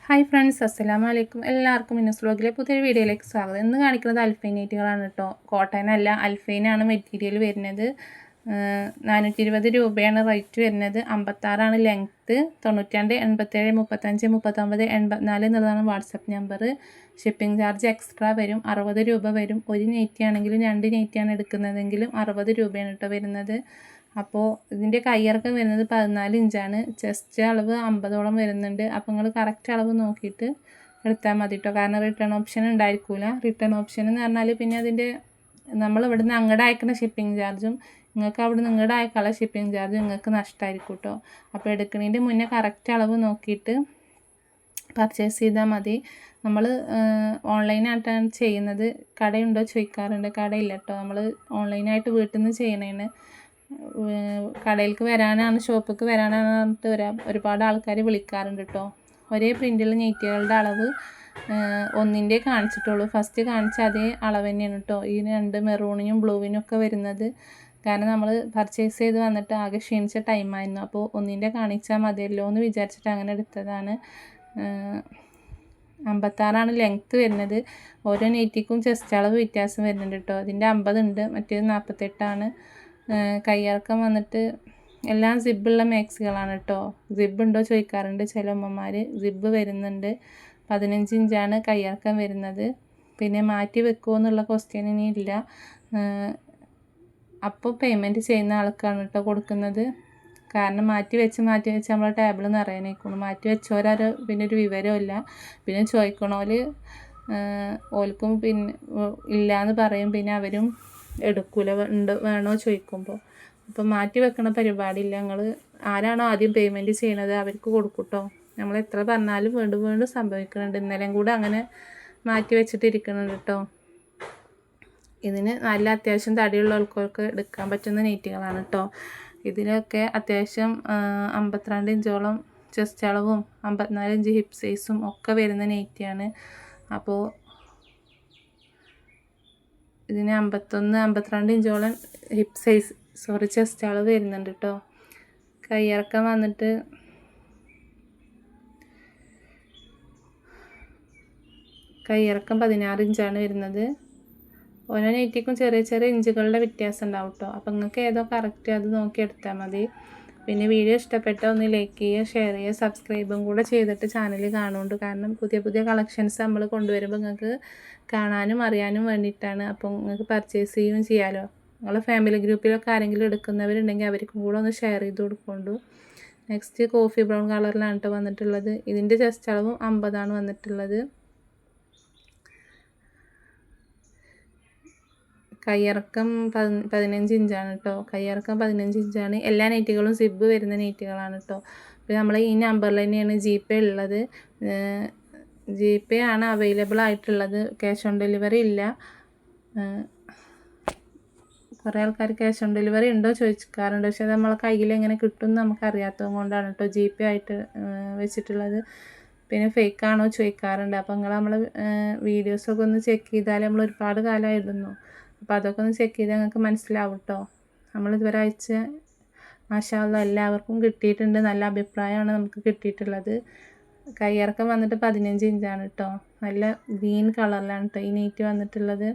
Hi friends, അസ്സലാമു അലൈക്കും. എല്ലാവർക്കും മിന്നൂസ് വ്ലോഗിലെ പുതിയൊരു വീഡിയോയിലേക്ക് സ്വാഗതം. ഇന്ന് കാണിക്കുന്നത് അൽഫൈൻ നൈറ്റികളാണ് കേട്ടോ. കോട്ടൺ അല്ല, അൽഫൈനാണ് മെറ്റീരിയൽ വരുന്നത്. 420 രൂപയാണ് റേറ്റ് വരുന്നത്. 56 ലെങ്ത്ത്, 92 87 35 39 84 എന്നുള്ളതാണ് WhatsApp number. Shipping charge extra വരും, 60 രൂപ വരും. ഒരു നൈറ്റി ആണെങ്കിലും 2 നൈറ്റിയാണ് എടുക്കുന്നതെങ്കിലും 60 രൂപയാണ് കേട്ടോ വരുന്നത്. അപ്പോൾ ഇതിൻ്റെ കയ്യിറക്കം വരുന്നത് 14 ഇഞ്ചാണ്. ചെസ്റ്റ് അളവ് 50ഓളം വരുന്നുണ്ട്. അപ്പോൾ നിങ്ങൾ കറക്റ്റ് അളവ് നോക്കിയിട്ട് എടുത്താൽ മതി കേട്ടോ. കാരണം റിട്ടേൺ ഓപ്ഷൻ ഉണ്ടായിരിക്കില്ല. റിട്ടേൺ ഓപ്ഷൻ എന്ന് പറഞ്ഞാൽ പിന്നെ അതിൻ്റെ നമ്മൾ ഇവിടുന്ന് അങ്ങോട്ട് അയക്കുന്ന ഷിപ്പിംഗ് ചാർജും നിങ്ങൾക്ക് അവിടെ നിന്ന് ഇങ്ങോട്ട് അയക്കാനുള്ള ഷിപ്പിംഗ് ചാർജും നിങ്ങൾക്ക് നഷ്ടമായിരിക്കും കേട്ടോ. അപ്പോൾ എടുക്കുന്നതിൻ്റെ മുന്നേ കറക്റ്റ് അളവ് നോക്കിയിട്ട് പർച്ചേസ് ചെയ്താൽ മതി. നമ്മൾ ഓൺലൈനായിട്ടാണ് ചെയ്യുന്നത്. കടയുണ്ടോ ചോദിക്കാറുണ്ട്. കടയില്ല കേട്ടോ. നമ്മൾ ഓൺലൈനായിട്ട് വീട്ടിൽ നിന്ന് ചെയ്യണേന്. കടയിലേക്ക് വരാനാണ്, ഷോപ്പിലേക്ക് വരാനാണ് പറഞ്ഞിട്ട് ഒരുപാട് ആൾക്കാർ വിളിക്കാറുണ്ട് കേട്ടോ. ഒരേ പ്രിൻ്റുള്ള നെയ്റ്റുകളുടെ അളവ് ഒന്നിൻ്റെ കാണിച്ചിട്ടുള്ളൂ. ഫസ്റ്റ് കാണിച്ച അതേ അളവ് തന്നെയാണ് കേട്ടോ ഈ 2 മെറൂണിനും ബ്ലൂവിനും ഒക്കെ വരുന്നത്. കാരണം നമ്മൾ പർച്ചേസ് ചെയ്ത് വന്നിട്ട് ആകെ ക്ഷീണിച്ച ടൈമായിരുന്നു. അപ്പോൾ ഒന്നിൻ്റെ കാണിച്ചാൽ മതിയല്ലോ എന്ന് വിചാരിച്ചിട്ട് അങ്ങനെ എടുത്തതാണ്. 56 ലെങ്ത്ത് വരുന്നത്. ഓരോ നെയ്റ്റിക്കും ചെസ്റ്റ് അളവ് വ്യത്യാസം വരുന്നുണ്ട് കേട്ടോ. അതിൻ്റെ 50 ഉണ്ട്, മറ്റേത് 48. കയ്യിറക്കം വന്നിട്ട് എല്ലാം സിബുള്ള മാക്സികളാണ് കേട്ടോ. സിബ് ഉണ്ടോ ചോദിക്കാറുണ്ട് ചില അമ്മമാർ. സിബ് വരുന്നുണ്ട്. 15 ഇഞ്ചാണ് കയ്യിറക്കം വരുന്നത്. പിന്നെ മാറ്റി വെക്കുമോ എന്നുള്ള ക്വസ്റ്റ്യൻ ഇനി ഇല്ല. അപ്പോൾ പേയ്മെൻറ്റ് ചെയ്യുന്ന ആൾക്കാണ് കേട്ടോ കൊടുക്കുന്നത്. കാരണം മാറ്റി വെച്ച് നമ്മളെ ടേബിൾ നിറയാനേക്കുള്ളൂ. മാറ്റി വെച്ചവരാരോ പിന്നെ ഒരു വിവരമില്ല. പിന്നെ ചോദിക്കണോൽ ഓൽക്കും പിന്നെ ഇല്ലയെന്ന് പറയും. പിന്നെ അവരും എടുക്കൂല, വേണോ ചോദിക്കുമ്പോൾ. അപ്പോൾ മാറ്റി വെക്കണ പരിപാടിയില്ല. ഞങ്ങൾ ആരാണോ ആദ്യം പേയ്മെൻറ്റ് ചെയ്യണത് അവർക്ക് കൊടുക്കും കേട്ടോ. നമ്മൾ എത്ര പറഞ്ഞാലും വീണ്ടും വീണ്ടും സംഭവിക്കുന്നുണ്ട്. ഇന്നലെയും കൂടെ അങ്ങനെ മാറ്റി വെച്ചിട്ടിരിക്കുന്നുണ്ട് കേട്ടോ. ഇതിന് നല്ല അത്യാവശ്യം തടിയുള്ള ആൾക്കാർക്ക് എടുക്കാൻ പറ്റുന്ന നെയ്റ്റുകളാണ് കേട്ടോ. ഇതിലൊക്കെ അത്യാവശ്യം 52 ഇഞ്ചോളം ചെസ്റ്റ് അളവും 54 ഇഞ്ച് ഹിപ്പ് സൈസും ഒക്കെ വരുന്ന നെയ്റ്റിയാണ്. അപ്പോൾ ഇതിന് 52 ഇഞ്ചോളം ഹിപ്പ് സൈസ് ചെസ്റ്റ് അളവ് വരുന്നുണ്ട് കേട്ടോ. കയ്യിറക്കം വന്നിട്ട് കയ്യിറക്കം 16 ഇഞ്ചാണ് വരുന്നത്. ഓരോ നെയ്റ്റിക്കും ചെറിയ ചെറിയ ഇഞ്ചുകളുടെ വ്യത്യാസം ഉണ്ടാവും കേട്ടോ. അപ്പോൾ നിങ്ങൾക്ക് ഏതോ കറക്റ്റ് അത് നോക്കി എടുത്താൽ മതി. പിന്നെ വീഡിയോ ഇഷ്ടപ്പെട്ട ഒന്ന് ലൈക്ക് ചെയ്യുക, ഷെയർ ചെയ്യുക, സബ്സ്ക്രൈബും കൂടെ ചെയ്തിട്ട് ചാനൽ കാണുന്നുണ്ട്. കാരണം പുതിയ പുതിയ കളക്ഷൻസ് നമ്മൾ കൊണ്ടുവരുമ്പോൾ നിങ്ങൾക്ക് കാണാനും അറിയാനും വേണ്ടിയിട്ടാണ്. അപ്പോൾ നിങ്ങൾക്ക് പർച്ചേസ് ചെയ്യുകയും ചെയ്യാമല്ലോ. നിങ്ങളുടെ ഫാമിലി ഗ്രൂപ്പിലൊക്കെ ആരെങ്കിലും എടുക്കുന്നവരുണ്ടെങ്കിൽ അവർക്കും കൂടെ ഒന്ന് ഷെയർ ചെയ്ത് കൊടുക്കൊണ്ടു. നെക്സ്റ്റ് കോഫി ബ്രൗൺ കളറിലാണ് കേട്ടോ വന്നിട്ടുള്ളത്. ഇതിൻ്റെ ചെസ്റ്റ് അളവും 50 വന്നിട്ടുള്ളത്. കയ്യിറക്കം 15 ഇഞ്ചാണ് കേട്ടോ. കയ്യിറക്കം 15 ഇഞ്ചാണ്. എല്ലാ നെയ്റ്റുകളും സിബ് വരുന്ന നെയ്റ്റുകളാണ് കേട്ടോ. അപ്പോൾ നമ്മൾ ഈ നമ്പറിൽ തന്നെയാണ് GPay ഉള്ളത്. GPay ആണ് അവൈലബിൾ ആയിട്ടുള്ളത്. ക്യാഷ് ഓൺ ഡെലിവറി ഇല്ല. കുറേ ആൾക്കാർ ക്യാഷ് ഓൺ ഡെലിവറി ഉണ്ടോ ചോദിക്കാറുണ്ട്. പക്ഷേ അത് നമ്മളെ കയ്യിൽ എങ്ങനെ കിട്ടും എന്ന് നമുക്കറിയാത്തത് കൊണ്ടാണ് കേട്ടോ GPay ആയിട്ട് വെച്ചിട്ടുള്ളത്. പിന്നെ ഫേക്ക് ആണോ ചോദിക്കാറുണ്ട്. അപ്പോൾ നമ്മൾ വീഡിയോസൊക്കെ ഒന്ന് ചെക്ക് ചെയ്താൽ നമ്മൾ ഒരുപാട് കാലം ഇടുന്നു. അപ്പോൾ അതൊക്കെ ഒന്ന് ചെക്ക് ചെയ്താൽ നിങ്ങൾക്ക് മനസ്സിലാവും കേട്ടോ. നമ്മളിതുവരെ അയച്ച മാഷാ അല്ലാഹ് എല്ലാവർക്കും കിട്ടിയിട്ടുണ്ട്. നല്ല അഭിപ്രായമാണ് നമുക്ക് കിട്ടിയിട്ടുള്ളത്. കയ്യിറക്കം വന്നിട്ട് 15 ഇഞ്ചാണ് കേട്ടോ. നല്ല ഗ്രീൻ കളറിലാണ് കേട്ടോ ഈ നെയ്റ്റ് വന്നിട്ടുള്ളത്.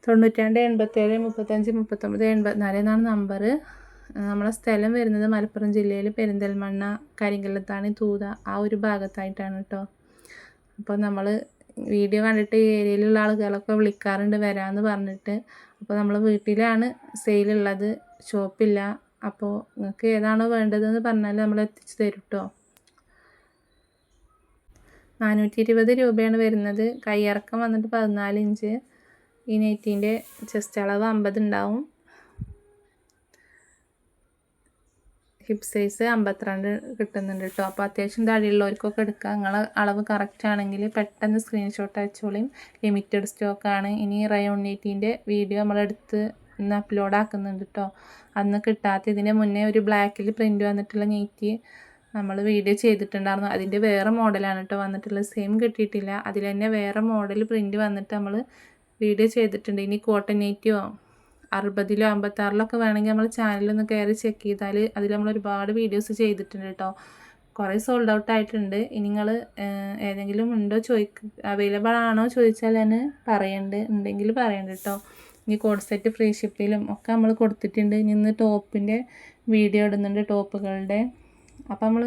92 87 35 39 84 എന്നാണ് നമ്പർ. നമ്മളെ സ്ഥലം വരുന്നത് മലപ്പുറം ജില്ലയിൽ പെരിന്തൽമണ്ണ, കരിങ്കല്ലത്താണി, തൂത ആ ഒരു ഭാഗത്തായിട്ടാണ് കേട്ടോ. അപ്പോൾ നമ്മൾ വീഡിയോ കണ്ടിട്ട് ഈ ഏരിയയിലുള്ള ആളുകളൊക്കെ വിളിക്കാറുണ്ട് വരാമെന്ന് പറഞ്ഞിട്ട്. അപ്പോൾ നമ്മൾ വീട്ടിലാണ് സെയിലുള്ളത്, ഷോപ്പില്ല. അപ്പോൾ നിങ്ങൾക്ക് ഏതാണോ വേണ്ടതെന്ന് പറഞ്ഞാൽ നമ്മൾ എത്തിച്ചു തരും കേട്ടോ. 420 രൂപയാണ് വരുന്നത്. കയ്യിറക്കം വന്നിട്ട് 14 ഇഞ്ച്. ഈ നെയ്റ്റിൻ്റെ ചെസ്റ്റ് അളവ് 50 ഉണ്ടാവും. ഹിപ്പ് സൈസ് 52 കിട്ടുന്നുണ്ട് കേട്ടോ. അപ്പോൾ അത്യാവശ്യം തടിയുള്ളവർക്കൊക്കെ എടുക്കാം. നിങ്ങളെ അളവ് കറക്റ്റ് ആണെങ്കിൽ പെട്ടെന്ന് സ്ക്രീൻഷോട്ട് അയച്ചോളിയും. ലിമിറ്റഡ് സ്റ്റോക്കാണ്. ഇനി റയോൺ നെയ്റ്റിൻ്റെ വീഡിയോ നമ്മളെടുത്ത് ഇന്ന് അപ്ലോഡ് ആക്കുന്നുണ്ട് കേട്ടോ. അന്ന് കിട്ടാത്ത ഇതിൻ്റെ മുന്നേ ഒരു ബ്ലാക്കിൽ പ്രിൻ്റ് വന്നിട്ടുള്ള നെയ്റ്റ് നമ്മൾ വീഡിയോ ചെയ്തിട്ടുണ്ടായിരുന്നു. അതിൻ്റെ വേറെ മോഡലാണ് കേട്ടോ വന്നിട്ടുള്ളത്. സെയിം കിട്ടിയിട്ടില്ല. അതിൽ തന്നെ വേറെ മോഡൽ പ്രിൻ്റ് വന്നിട്ട് നമ്മൾ വീഡിയോ ചെയ്തിട്ടുണ്ട്. ഇനി കോട്ടൺ നെയ്റ്റിയോ 60 56 വേണമെങ്കിൽ നമ്മൾ ചാനലൊന്ന് കയറി ചെക്ക് ചെയ്താൽ അതിൽ നമ്മൾ ഒരുപാട് വീഡിയോസ് ചെയ്തിട്ടുണ്ട് കേട്ടോ. കുറേ സോൾഡ് ഔട്ട് ആയിട്ടുണ്ട്. ഇനി നിങ്ങൾ ഏതെങ്കിലും ഉണ്ടോ അവൈലബിൾ ആണോ ചോദിച്ചാൽ ഞാൻ ഉണ്ടെങ്കിൽ പറയണ്ട കേട്ടോ. ഇനി കോഡ് സെറ്റ് ഫ്രീ ഷിപ്പിലും ഒക്കെ നമ്മൾ കൊടുത്തിട്ടുണ്ട്. ഇനി ഇന്ന് ടോപ്പിൻ്റെ വീഡിയോ ഇടുന്നുണ്ട്, ടോപ്പുകളുടെ. അപ്പം നമ്മൾ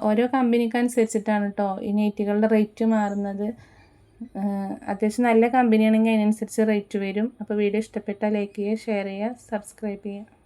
ഓരോ കമ്പനിക്ക് അനുസരിച്ചിട്ടാണ് കേട്ടോ ഈ നൈറ്റികളുടെ റേറ്റ് മാറുന്നത്. അത്യാവശ്യം നല്ല കമ്പനിയാണെങ്കിൽ അതിനനുസരിച്ച് റേറ്റ് വരും. അപ്പോൾ വീഡിയോ ഇഷ്ടപ്പെട്ടാൽ ലൈക്ക് ചെയ്യുക, ഷെയർ ചെയ്യുക, സബ്സ്ക്രൈബ് ചെയ്യുക.